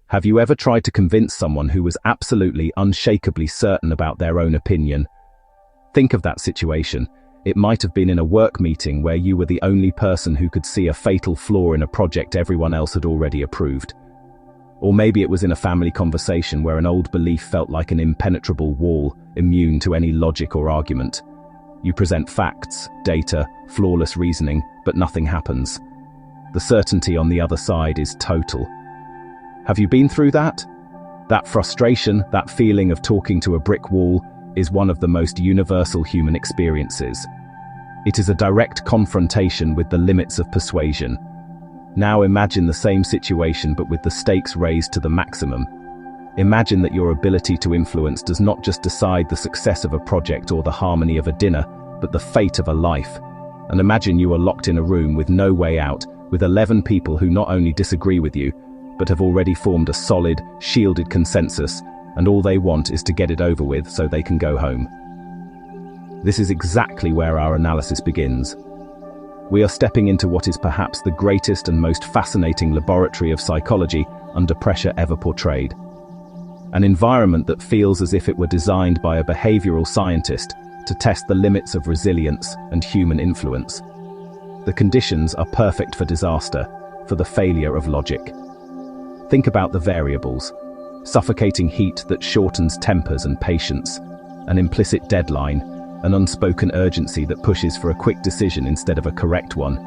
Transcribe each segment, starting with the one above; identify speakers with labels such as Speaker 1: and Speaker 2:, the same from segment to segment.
Speaker 1: Have you ever tried to convince someone who was absolutely, unshakably certain about their own opinion? Think of that situation. It might have been in a work meeting where you were the only person who could see a fatal flaw in a project everyone else had already approved. Or maybe it was in a family conversation where an old belief felt like an impenetrable wall, immune to any logic or argument. You present facts, data, flawless reasoning, but nothing happens. The certainty on the other side is total. Have you been through that? That frustration, that feeling of talking to a brick wall, is one of the most universal human experiences. It is a direct confrontation with the limits of persuasion. Now imagine the same situation but with the stakes raised to the maximum. Imagine that your ability to influence does not just decide the success of a project or the harmony of a dinner, but the fate of a life. And imagine you are locked in a room with no way out, with 11 people who not only disagree with you, but have already formed a solid, shielded consensus, and all they want is to get it over with so they can go home. This is exactly where our analysis begins. We are stepping into what is perhaps the greatest and most fascinating laboratory of psychology under pressure ever portrayed. An environment that feels as if it were designed by a behavioral scientist to test the limits of resilience and human influence. The conditions are perfect for disaster, for the failure of logic. Think about the variables. Suffocating heat that shortens tempers and patience, an implicit deadline, an unspoken urgency that pushes for a quick decision instead of a correct one,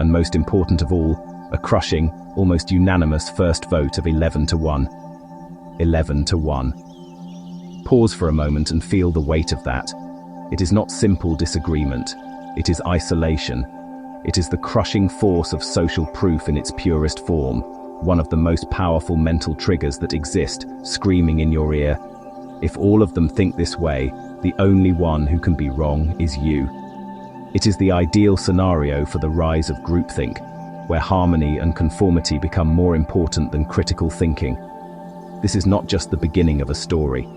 Speaker 1: and most important of all, a crushing, almost unanimous first vote of 11-1. 11-1. Pause for a moment and feel the weight of that. It is not simple disagreement. It is isolation. It is the crushing force of social proof in its purest form, one of the most powerful mental triggers that exist, screaming in your ear. If all of them think this way, the only one who can be wrong is you. It is the ideal scenario for the rise of groupthink, where harmony and conformity become more important than critical thinking. This is not just the beginning of a story.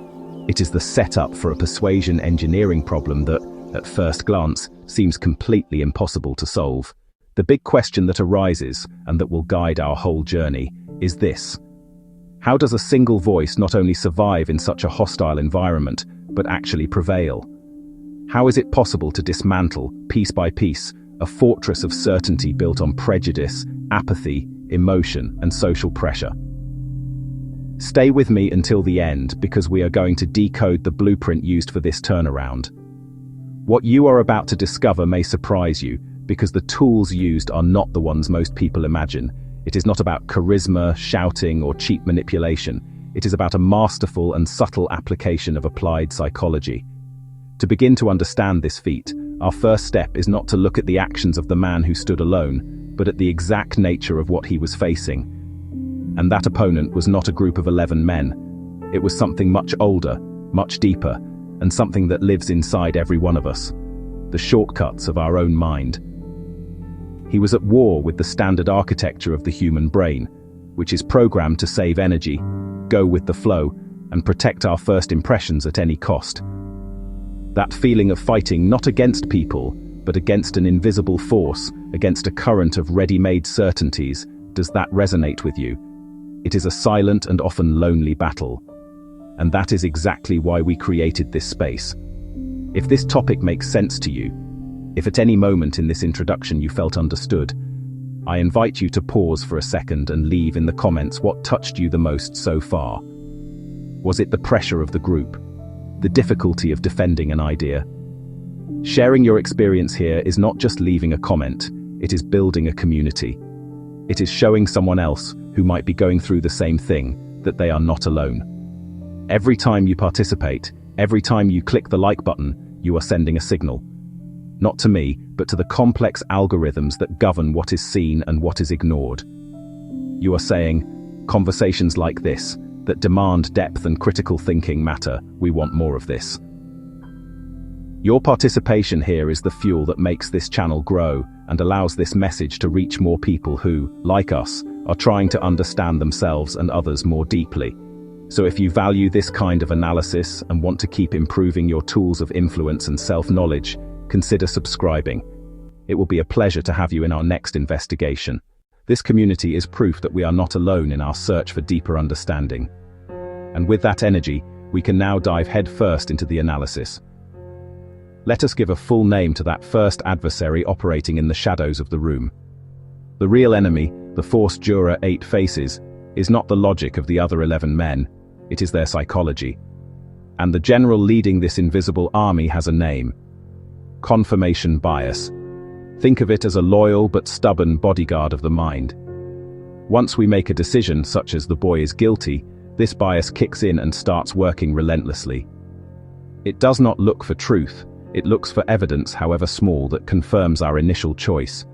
Speaker 1: It is the setup for a persuasion engineering problem that, at first glance, seems completely impossible to solve. The big question that arises, and that will guide our whole journey, is this. How does a single voice not only survive in such a hostile environment, but actually prevail? How is it possible to dismantle, piece by piece, a fortress of certainty built on prejudice, apathy, emotion, and social pressure? Stay with me until the end, because we are going to decode the blueprint used for this turnaround. What you are about to discover may surprise you, because the tools used are not the ones most people imagine. It is not about charisma, shouting, or cheap manipulation. It is about a masterful and subtle application of applied psychology. To begin to understand this feat, our first step is not to look at the actions of the man who stood alone, but at the exact nature of what he was facing. And that opponent was not a group of 11 men. It was something much older, much deeper, and something that lives inside every one of us. The shortcuts of our own mind. He was at war with the standard architecture of the human brain, which is programmed to save energy, go with the flow, and protect our first impressions at any cost. That feeling of fighting not against people, but against an invisible force, against a current of ready-made certainties, does that resonate with you? It is a silent and often lonely battle. And that is exactly why we created this space. If this topic makes sense to you, if at any moment in this introduction you felt understood, I invite you to pause for a second and leave in the comments what touched you the most so far. Was it the pressure of the group? The difficulty of defending an idea? Sharing your experience here is not just leaving a comment, it is building a community. It is showing someone else who might be going through the same thing that they are not alone. Every time you participate, every time you click the like button, you are sending a signal. Not to me, but to the complex algorithms that govern what is seen and what is ignored. You are saying, conversations like this, that demand depth and critical thinking matter, we want more of this. Your participation here is the fuel that makes this channel grow and allows this message to reach more people who, like us, are trying to understand themselves and others more deeply. So if you value this kind of analysis and want to keep improving your tools of influence and self-knowledge, consider subscribing. It will be a pleasure to have you in our next investigation. This community is proof that we are not alone in our search for deeper understanding. And with that energy, we can now dive headfirst into the analysis. Let us give a full name to that first adversary operating in the shadows of the room. The real enemy, the forced juror 8 faces, is not the logic of the other 11 men, it is their psychology. And the general leading this invisible army has a name: confirmation bias. Think of it as a loyal but stubborn bodyguard of the mind. Once we make a decision, such as the boy is guilty, this bias kicks in and starts working relentlessly. It does not look for truth, it looks for evidence, however small, that confirms our initial choice.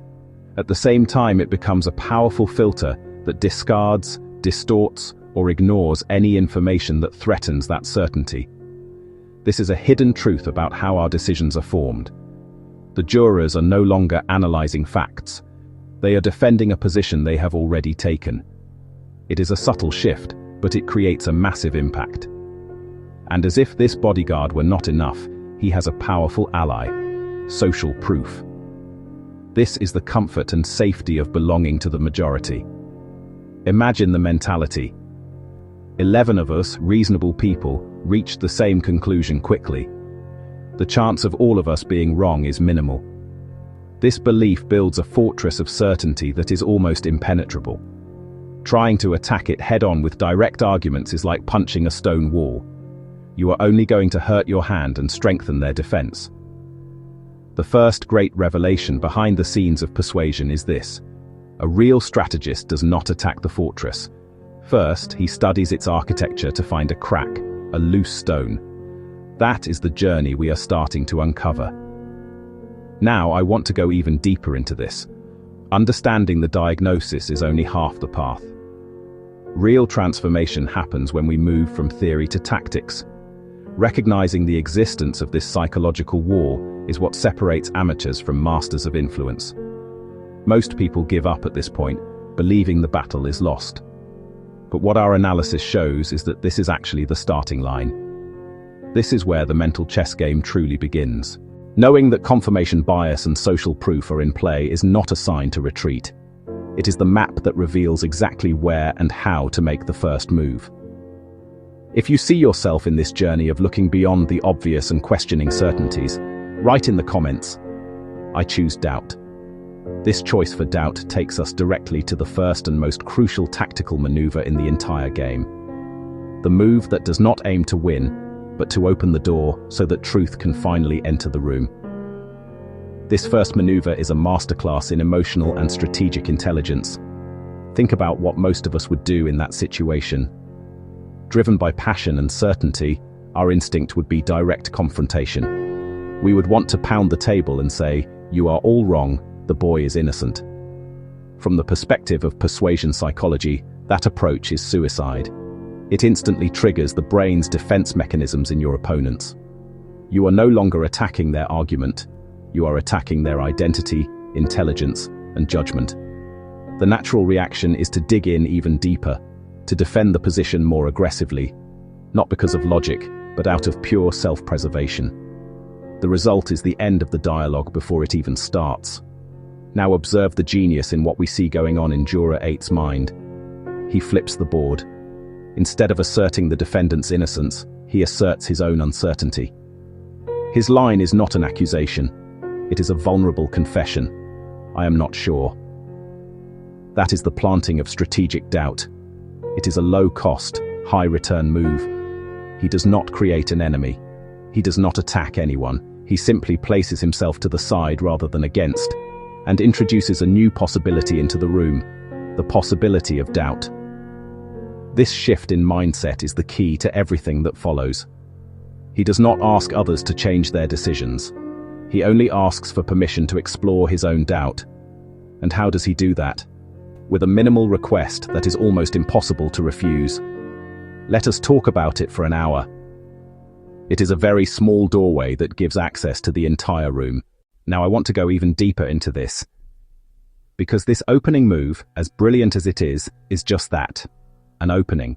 Speaker 1: At the same time, it becomes a powerful filter that discards, distorts, or ignores any information that threatens that certainty. This is a hidden truth about how our decisions are formed. The jurors are no longer analyzing facts. They are defending a position they have already taken. It is a subtle shift, but it creates a massive impact. And as if this bodyguard were not enough, he has a powerful ally: social proof. This is the comfort and safety of belonging to the majority. Imagine the mentality. 11 of us, reasonable people, reached the same conclusion quickly. The chance of all of us being wrong is minimal. This belief builds a fortress of certainty that is almost impenetrable. Trying to attack it head-on with direct arguments is like punching a stone wall. You are only going to hurt your hand and strengthen their defense. The first great revelation behind the scenes of persuasion is this: a real strategist does not attack the fortress. First, he studies its architecture to find a crack, a loose stone. That is the journey we are starting to uncover. Now, I want to go even deeper into this. Understanding the diagnosis is only half the path. Real transformation happens when we move from theory to tactics. Recognizing the existence of this psychological war is what separates amateurs from masters of influence. Most people give up at this point, believing the battle is lost. But what our analysis shows is that this is actually the starting line. This is where the mental chess game truly begins. Knowing that confirmation bias and social proof are in play is not a sign to retreat. It is the map that reveals exactly where and how to make the first move. If you see yourself in this journey of looking beyond the obvious and questioning certainties, write in the comments, "I choose doubt." This choice for doubt takes us directly to the first and most crucial tactical maneuver in the entire game. The move that does not aim to win, but to open the door so that truth can finally enter the room. This first maneuver is a masterclass in emotional and strategic intelligence. Think about what most of us would do in that situation. Driven by passion and certainty, our instinct would be direct confrontation. We would want to pound the table and say, "You are all wrong, the boy is innocent." From the perspective of persuasion psychology, that approach is suicide. It instantly triggers the brain's defense mechanisms in your opponents. You are no longer attacking their argument. You are attacking their identity, intelligence, and judgment. The natural reaction is to dig in even deeper, to defend the position more aggressively, not because of logic, but out of pure self-preservation. The result is the end of the dialogue before it even starts. Now observe the genius in what we see going on in Juror 8's mind. He flips the board. Instead of asserting the defendant's innocence, he asserts his own uncertainty. His line is not an accusation. It is a vulnerable confession. "I am not sure." That is the planting of strategic doubt. It is a low-cost, high-return move. He does not create an enemy. He does not attack anyone. He simply places himself to the side rather than against, and introduces a new possibility into the room, the possibility of doubt. This shift in mindset is the key to everything that follows. He does not ask others to change their decisions. He only asks for permission to explore his own doubt. And how does he do that? With a minimal request that is almost impossible to refuse. Let us talk about it for an hour. It is a very small doorway that gives access to the entire room. Now I want to go even deeper into this. Because this opening move, as brilliant as it is just that. An opening.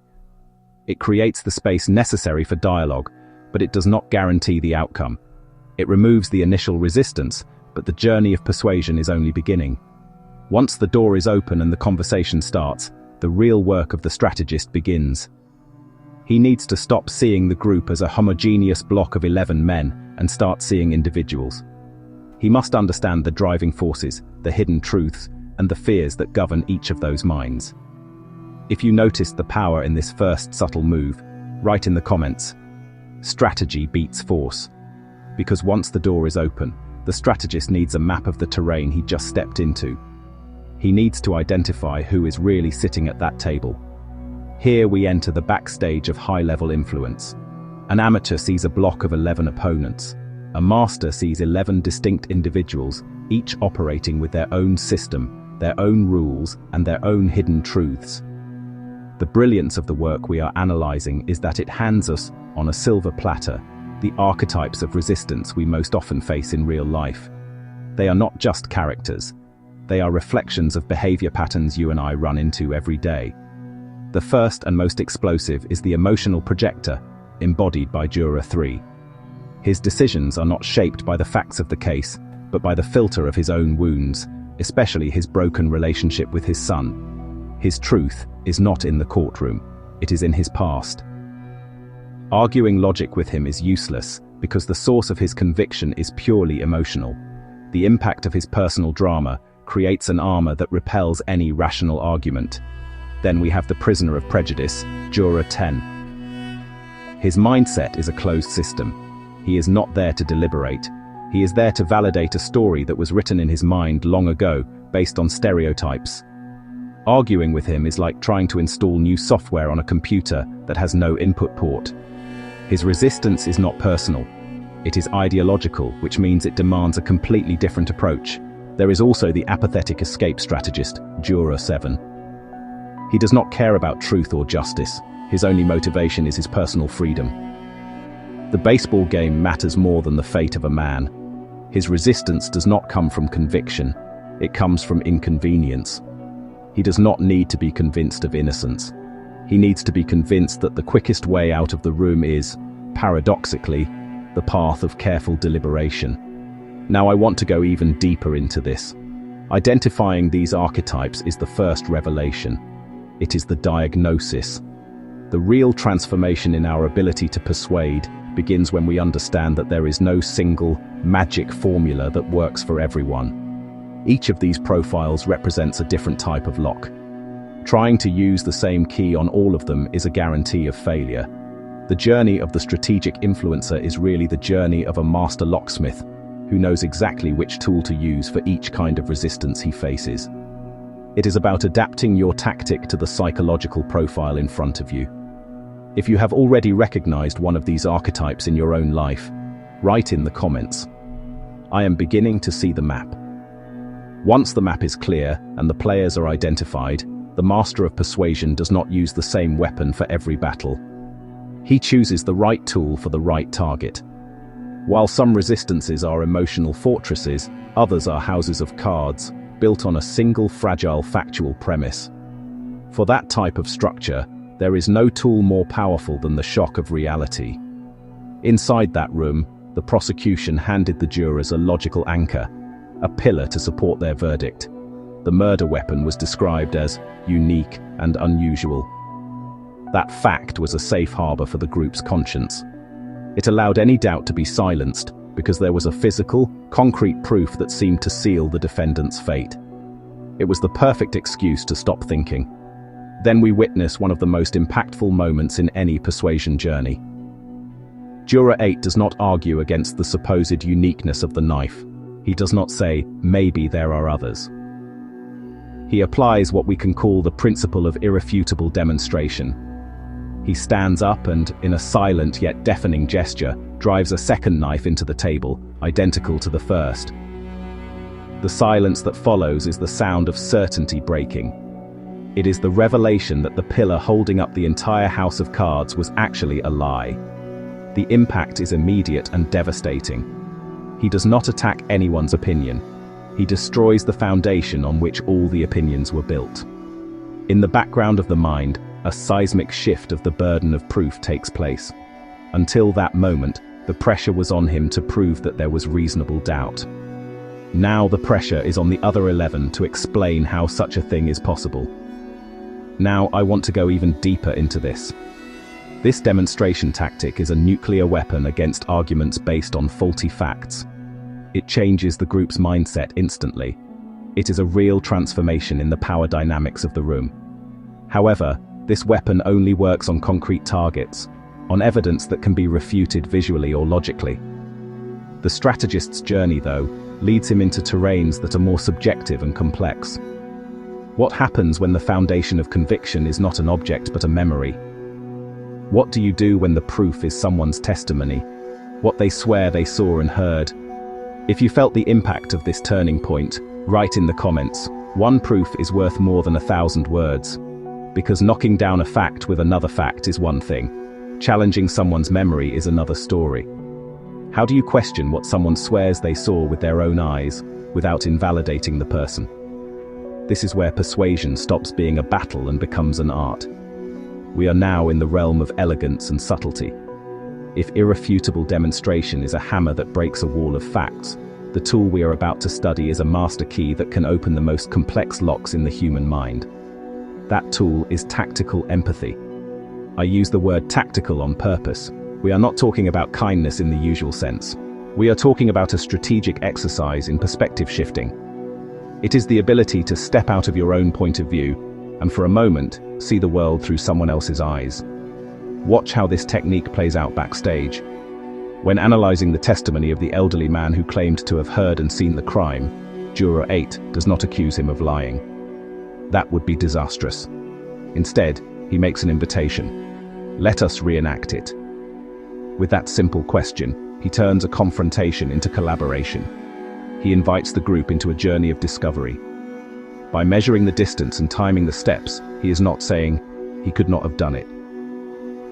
Speaker 1: It creates the space necessary for dialogue, but it does not guarantee the outcome. It removes the initial resistance, but the journey of persuasion is only beginning. Once the door is open and the conversation starts, the real work of the strategist begins. He needs to stop seeing the group as a homogeneous block of 11 men and start seeing individuals. He must understand the driving forces, the hidden truths, and the fears that govern each of those minds. If you noticed the power in this first subtle move, write in the comments, strategy beats force. Because once the door is open, the strategist needs a map of the terrain he just stepped into. He needs to identify who is really sitting at that table. Here we enter the backstage of high-level influence. An amateur sees a block of 11 opponents. A master sees 11 distinct individuals, each operating with their own system, their own rules, and their own hidden truths. The brilliance of the work we are analyzing is that it hands us, on a silver platter, the archetypes of resistance we most often face in real life. They are not just characters. They are reflections of behavior patterns you and I run into every day. The first and most explosive is the emotional projector, embodied by Juror 3. His decisions are not shaped by the facts of the case, but by the filter of his own wounds, especially his broken relationship with his son. His truth is not in the courtroom, it is in his past. Arguing logic with him is useless, because the source of his conviction is purely emotional. The impact of his personal drama creates an armor that repels any rational argument. Then we have the prisoner of prejudice, Juror 10. His mindset is a closed system. He is not there to deliberate. He is there to validate a story that was written in his mind long ago, based on stereotypes. Arguing with him is like trying to install new software on a computer that has no input port. His resistance is not personal. It is ideological, which means it demands a completely different approach. There is also the apathetic escape strategist, Juror 7. He does not care about truth or justice. His only motivation is his personal freedom. The baseball game matters more than the fate of a man. His resistance does not come from conviction. It comes from inconvenience. He does not need to be convinced of innocence. He needs to be convinced that the quickest way out of the room is, paradoxically, the path of careful deliberation. Now I want to go even deeper into this. Identifying these archetypes is the first revelation. It is the diagnosis. The real transformation in our ability to persuade begins when we understand that there is no single, magic formula that works for everyone. Each of these profiles represents a different type of lock. Trying to use the same key on all of them is a guarantee of failure. The journey of the strategic influencer is really the journey of a master locksmith who knows exactly which tool to use for each kind of resistance he faces. It is about adapting your tactic to the psychological profile in front of you. If you have already recognized one of these archetypes in your own life, write in the comments. I am beginning to see the map. Once the map is clear and the players are identified, the master of persuasion does not use the same weapon for every battle. He chooses the right tool for the right target. While some resistances are emotional fortresses, others are houses of cards, built on a single fragile factual premise. For that type of structure, there is no tool more powerful than the shock of reality. Inside that room, the prosecution handed the jurors a logical anchor, a pillar to support their verdict. The murder weapon was described as unique and unusual. That fact was a safe harbor for the group's conscience. It allowed any doubt to be silenced because there was a physical, concrete proof that seemed to seal the defendant's fate. It was the perfect excuse to stop thinking. Then we witness one of the most impactful moments in any persuasion journey. Juror 8 does not argue against the supposed uniqueness of the knife. He does not say, maybe there are others. He applies what we can call the principle of irrefutable demonstration. He stands up and, in a silent yet deafening gesture, drives a second knife into the table, identical to the first. The silence that follows is the sound of certainty breaking. It is the revelation that the pillar holding up the entire house of cards was actually a lie. The impact is immediate and devastating. He does not attack anyone's opinion. He destroys the foundation on which all the opinions were built. In the background of the mind, a seismic shift of the burden of proof takes place. Until that moment, the pressure was on him to prove that there was reasonable doubt. Now the pressure is on the other 11 to explain how such a thing is possible. Now I want to go even deeper into this. This demonstration tactic is a nuclear weapon against arguments based on faulty facts. It changes the group's mindset instantly. It is a real transformation in the power dynamics of the room. However, this weapon only works on concrete targets, on evidence that can be refuted visually or logically. The strategist's journey, though, leads him into terrains that are more subjective and complex. What happens when the foundation of conviction is not an object but a memory? What do you do when the proof is someone's testimony, what they swear they saw and heard? If you felt the impact of this turning point, write in the comments. One proof is worth more than 1,000 words. Because knocking down a fact with another fact is one thing. Challenging someone's memory is another story. How do you question what someone swears they saw with their own eyes, without invalidating the person? This is where persuasion stops being a battle and becomes an art. We are now in the realm of elegance and subtlety. If irrefutable demonstration is a hammer that breaks a wall of facts, the tool we are about to study is a master key that can open the most complex locks in the human mind. That tool is tactical empathy. I use the word tactical on purpose. We are not talking about kindness in the usual sense. We are talking about a strategic exercise in perspective shifting. It is the ability to step out of your own point of view and for a moment, see the world through someone else's eyes. Watch how this technique plays out backstage. When analyzing the testimony of the elderly man who claimed to have heard and seen the crime, Juror 8 does not accuse him of lying. That would be disastrous. Instead, he makes an invitation. Let us reenact it. With that simple question, he turns a confrontation into collaboration. He invites the group into a journey of discovery. By measuring the distance and timing the steps, he is not saying, he could not have done it.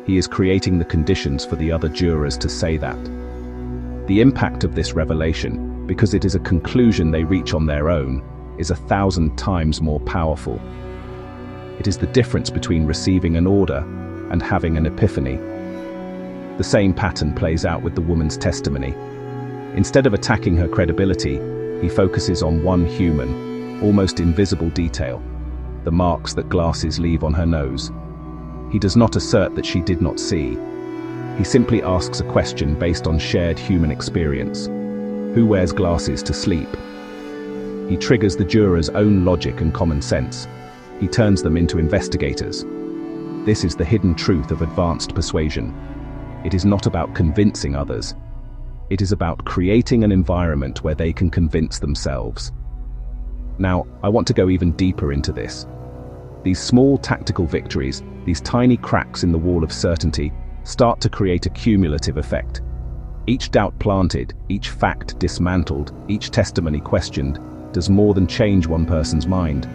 Speaker 1: He is creating the conditions for the other jurors to say that. The impact of this revelation, because it is a conclusion they reach on their own, is 1,000 times more powerful. It is the difference between receiving an order and having an epiphany. The same pattern plays out with the woman's testimony. Instead of attacking her credibility, he focuses on one human, almost invisible detail, the marks that glasses leave on her nose. He does not assert that she did not see. He simply asks a question based on shared human experience. Who wears glasses to sleep? He triggers the jurors' own logic and common sense. He turns them into investigators. This is the hidden truth of advanced persuasion. It is not about convincing others. It is about creating an environment where they can convince themselves. Now, I want to go even deeper into this. These small tactical victories, these tiny cracks in the wall of certainty, start to create a cumulative effect. Each doubt planted, each fact dismantled, each testimony questioned, does more than change one person's mind.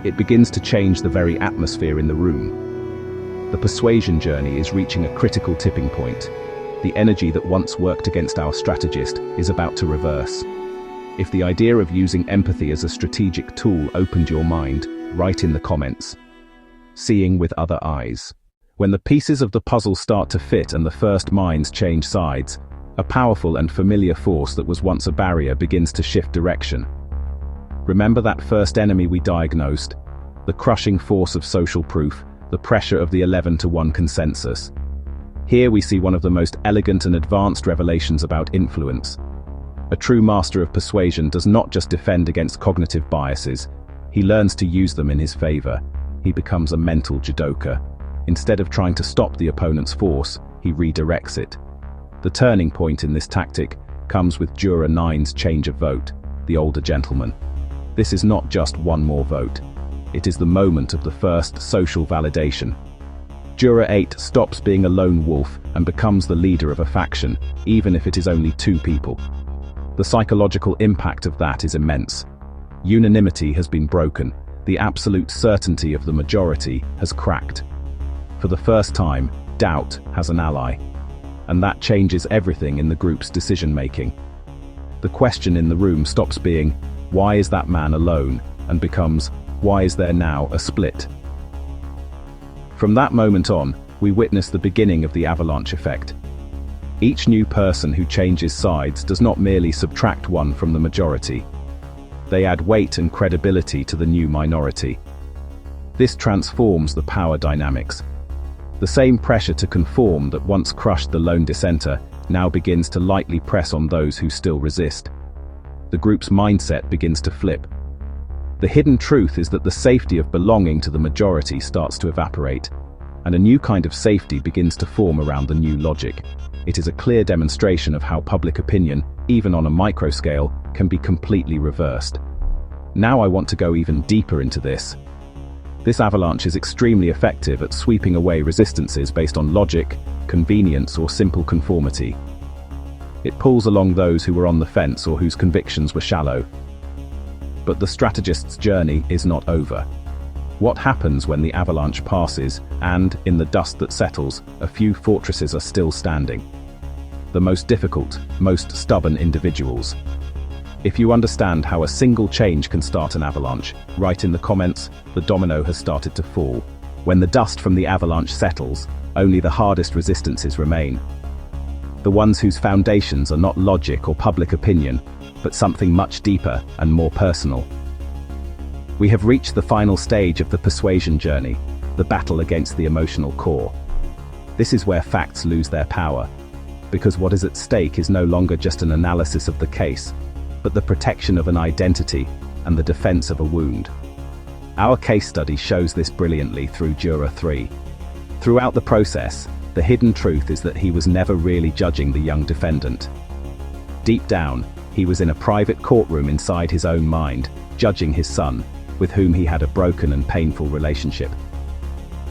Speaker 1: It begins to change the very atmosphere in the room. The persuasion journey is reaching a critical tipping point. The energy that once worked against our strategist is about to reverse. If the idea of using empathy as a strategic tool opened your mind, write in the comments. Seeing with other eyes. When the pieces of the puzzle start to fit and the first minds change sides, a powerful and familiar force that was once a barrier begins to shift direction. Remember that first enemy we diagnosed? The crushing force of social proof, the pressure of the 11-to-1 consensus. Here we see one of the most elegant and advanced revelations about influence. A true master of persuasion does not just defend against cognitive biases, he learns to use them in his favor. He becomes a mental judoka. Instead of trying to stop the opponent's force, he redirects it. The turning point in this tactic comes with Juror 9's change of vote, the older gentleman. This is not just one more vote. It is the moment of the first social validation. Juror 8 stops being a lone wolf and becomes the leader of a faction, even if it is only 2 people. The psychological impact of that is immense. Unanimity has been broken. The absolute certainty of the majority has cracked. For the first time, doubt has an ally. And that changes everything in the group's decision-making. The question in the room stops being, why is that man alone? And becomes, why is there now a split? From that moment on, we witness the beginning of the avalanche effect. Each new person who changes sides does not merely subtract one from the majority. They add weight and credibility to the new minority. This transforms the power dynamics. The same pressure to conform that once crushed the lone dissenter now begins to lightly press on those who still resist. The group's mindset begins to flip. The hidden truth is that the safety of belonging to the majority starts to evaporate, and a new kind of safety begins to form around the new logic. It is a clear demonstration of how public opinion, even on a micro scale, can be completely reversed. Now I want to go even deeper into this. This avalanche is extremely effective at sweeping away resistances based on logic, convenience, or simple conformity. It pulls along those who were on the fence or whose convictions were shallow. But the strategist's journey is not over. What happens when the avalanche passes and, in the dust that settles, a few fortresses are still standing? The most difficult, most stubborn individuals. If you understand how a single change can start an avalanche, write in the comments, the domino has started to fall. When the dust from the avalanche settles, only the hardest resistances remain. The ones whose foundations are not logic or public opinion, but something much deeper and more personal. We have reached the final stage of the persuasion journey, the battle against the emotional core. This is where facts lose their power, because what is at stake is no longer just an analysis of the case, but the protection of an identity and the defense of a wound. Our case study shows this brilliantly through Juror 3. Throughout the process, the hidden truth is that he was never really judging the young defendant. Deep down, he was in a private courtroom inside his own mind, judging his son, with whom he had a broken and painful relationship.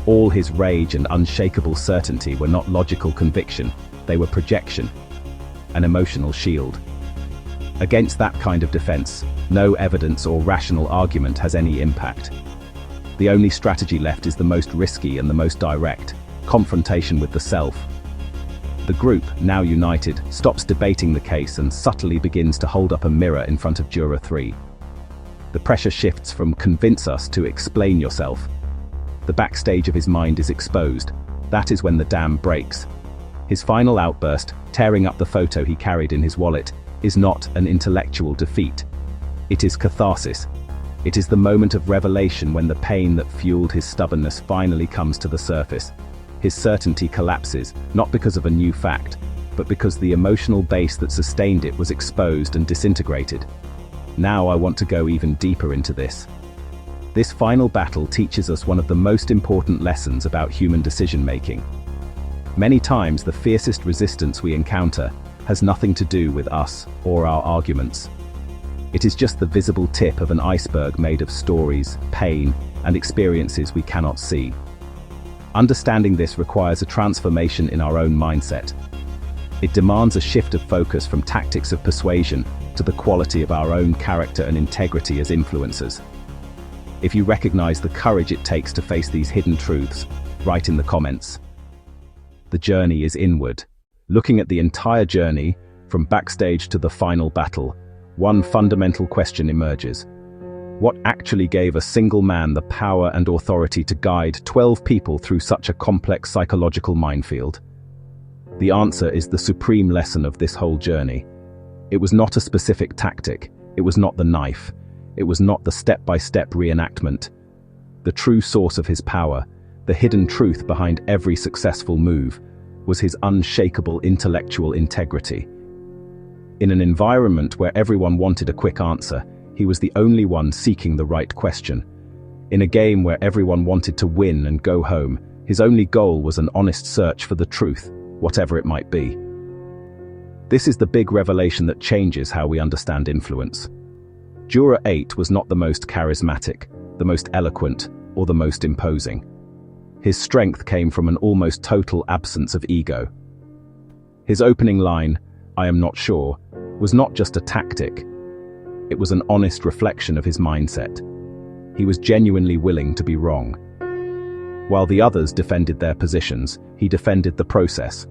Speaker 1: All his rage and unshakable certainty were not logical conviction, they were projection, an emotional shield. Against that kind of defense, no evidence or rational argument has any impact. The only strategy left is the most risky and the most direct, confrontation with the self. The group, now united, stops debating the case and subtly begins to hold up a mirror in front of Juror 3. The pressure shifts from convince us to explain yourself. The backstage of his mind is exposed. That is when the dam breaks. His final outburst, tearing up the photo he carried in his wallet, is not an intellectual defeat. It is catharsis. It is the moment of revelation when the pain that fueled his stubbornness finally comes to the surface. His certainty collapses, not because of a new fact, but because the emotional base that sustained it was exposed and disintegrated. Now I want to go even deeper into this. This final battle teaches us one of the most important lessons about human decision-making. Many times the fiercest resistance we encounter has nothing to do with us or our arguments. It is just the visible tip of an iceberg made of stories, pain, and experiences we cannot see. Understanding this requires a transformation in our own mindset. It demands a shift of focus from tactics of persuasion to the quality of our own character and integrity as influencers. If you recognize the courage it takes to face these hidden truths, write in the comments. The journey is inward. Looking at the entire journey, from backstage to the final battle, one fundamental question emerges. What actually gave a single man the power and authority to guide 12 people through such a complex psychological minefield? The answer is the supreme lesson of this whole journey. It was not a specific tactic. It was not the knife. It was not the step-by-step reenactment. The true source of his power, the hidden truth behind every successful move, was his unshakable intellectual integrity. In an environment where everyone wanted a quick answer, he was the only one seeking the right question. In a game where everyone wanted to win and go home, his only goal was an honest search for the truth, whatever it might be. This is the big revelation that changes how we understand influence. Juror 8 was not the most charismatic, the most eloquent, or the most imposing. His strength came from an almost total absence of ego. His opening line, "I am not sure," was not just a tactic. It was an honest reflection of his mindset. He was genuinely willing to be wrong. While the others defended their positions, he defended the process.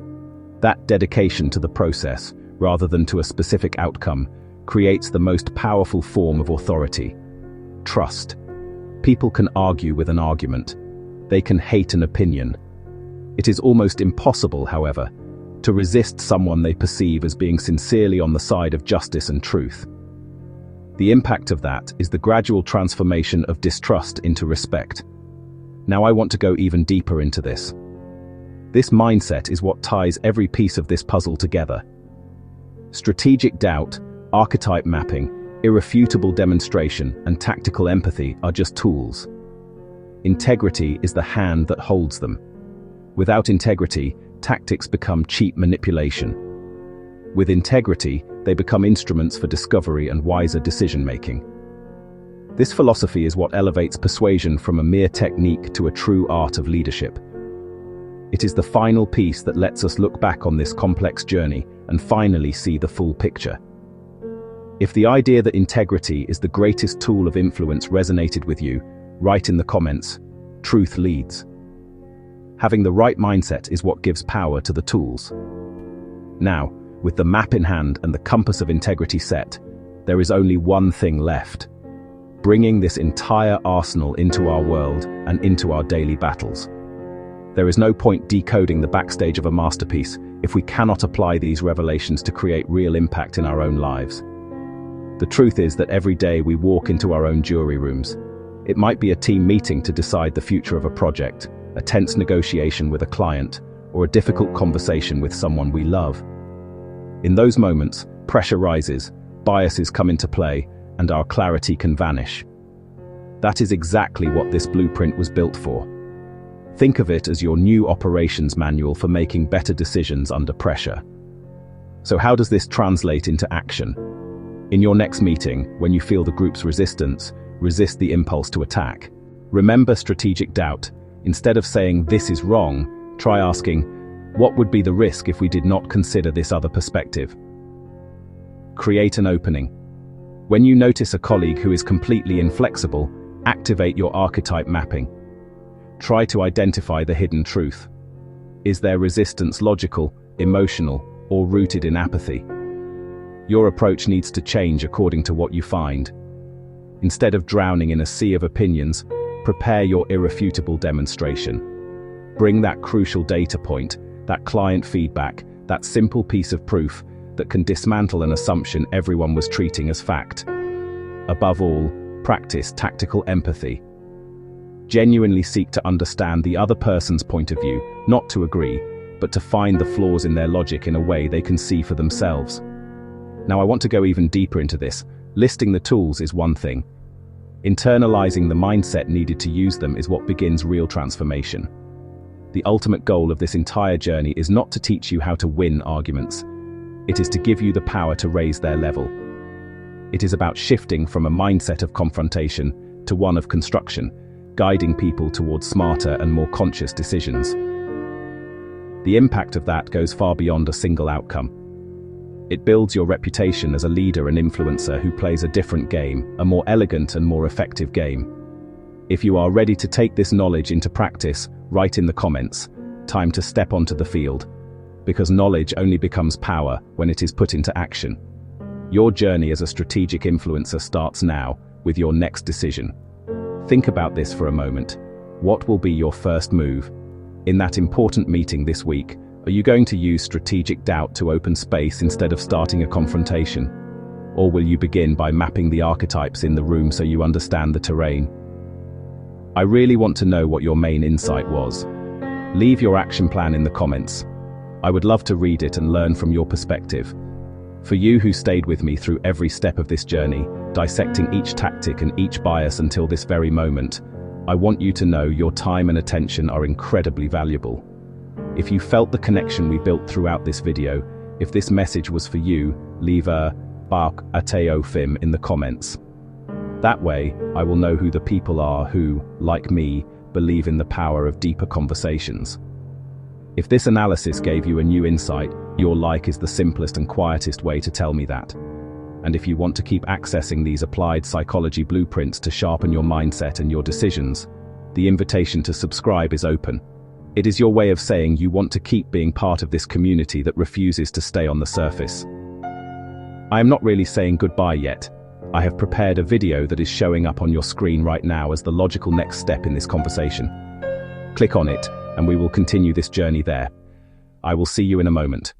Speaker 1: That dedication to the process, rather than to a specific outcome, creates the most powerful form of authority: trust. People can argue with an argument. They can hate an opinion. It is almost impossible, however, to resist someone they perceive as being sincerely on the side of justice and truth. The impact of that is the gradual transformation of distrust into respect. Now I want to go even deeper into this. This mindset is what ties every piece of this puzzle together. Strategic doubt, archetype mapping, irrefutable demonstration, and tactical empathy are just tools. Integrity is the hand that holds them. Without integrity, tactics become cheap manipulation. With integrity, they become instruments for discovery and wiser decision-making. This philosophy is what elevates persuasion from a mere technique to a true art of leadership. It is the final piece that lets us look back on this complex journey and finally see the full picture. If the idea that integrity is the greatest tool of influence resonated with you, write in the comments, "Truth leads." Having the right mindset is what gives power to the tools. Now, with the map in hand and the compass of integrity set, there is only one thing left: bringing this entire arsenal into our world and into our daily battles. There is no point decoding the backstage of a masterpiece if we cannot apply these revelations to create real impact in our own lives. The truth is that every day we walk into our own jury rooms. It might be a team meeting to decide the future of a project, a tense negotiation with a client, or a difficult conversation with someone we love. In those moments, pressure rises, biases come into play, and our clarity can vanish. That is exactly what this blueprint was built for. Think of it as your new operations manual for making better decisions under pressure. So how does this translate into action? In your next meeting, when you feel the group's resistance, resist the impulse to attack. Remember strategic doubt. Instead of saying, "This is wrong," try asking, "What would be the risk if we did not consider this other perspective?" Create an opening. When you notice a colleague who is completely inflexible, activate your archetype mapping. Try to identify the hidden truth. Is their resistance logical, emotional, or rooted in apathy? Your approach needs to change according to what you find. Instead of drowning in a sea of opinions, prepare your irrefutable demonstration. Bring that crucial data point, that client feedback, that simple piece of proof that can dismantle an assumption everyone was treating as fact. Above all, practice tactical empathy. Genuinely seek to understand the other person's point of view, not to agree, but to find the flaws in their logic in a way they can see for themselves. Now I want to go even deeper into this. Listing the tools is one thing. Internalizing the mindset needed to use them is what begins real transformation. The ultimate goal of this entire journey is not to teach you how to win arguments. It is to give you the power to raise their level. It is about shifting from a mindset of confrontation to one of construction, guiding people towards smarter and more conscious decisions. The impact of that goes far beyond a single outcome. It builds your reputation as a leader and influencer who plays a different game, a more elegant and more effective game. If you are ready to take this knowledge into practice, write in the comments, "Time to step onto the field," because knowledge only becomes power when it is put into action. Your journey as a strategic influencer starts now, with your next decision. Think about this for a moment. What will be your first move? In that important meeting this week, are you going to use strategic doubt to open space instead of starting a confrontation? Or will you begin by mapping the archetypes in the room so you understand the terrain? I really want to know what your main insight was. Leave your action plan in the comments. I would love to read it and learn from your perspective. For you who stayed with me through every step of this journey, dissecting each tactic and each bias until this very moment, I want you to know your time and attention are incredibly valuable. If you felt the connection we built throughout this video, if this message was for you, leave a "Bark Ateo Fim" in the comments. That way, I will know who the people are who, like me, believe in the power of deeper conversations. If this analysis gave you a new insight, your like is the simplest and quietest way to tell me that. And if you want to keep accessing these applied psychology blueprints to sharpen your mindset and your decisions, the invitation to subscribe is open. It is your way of saying you want to keep being part of this community that refuses to stay on the surface. I am not really saying goodbye yet. I have prepared a video that is showing up on your screen right now as the logical next step in this conversation. Click on it, and we will continue this journey there. I will see you in a moment.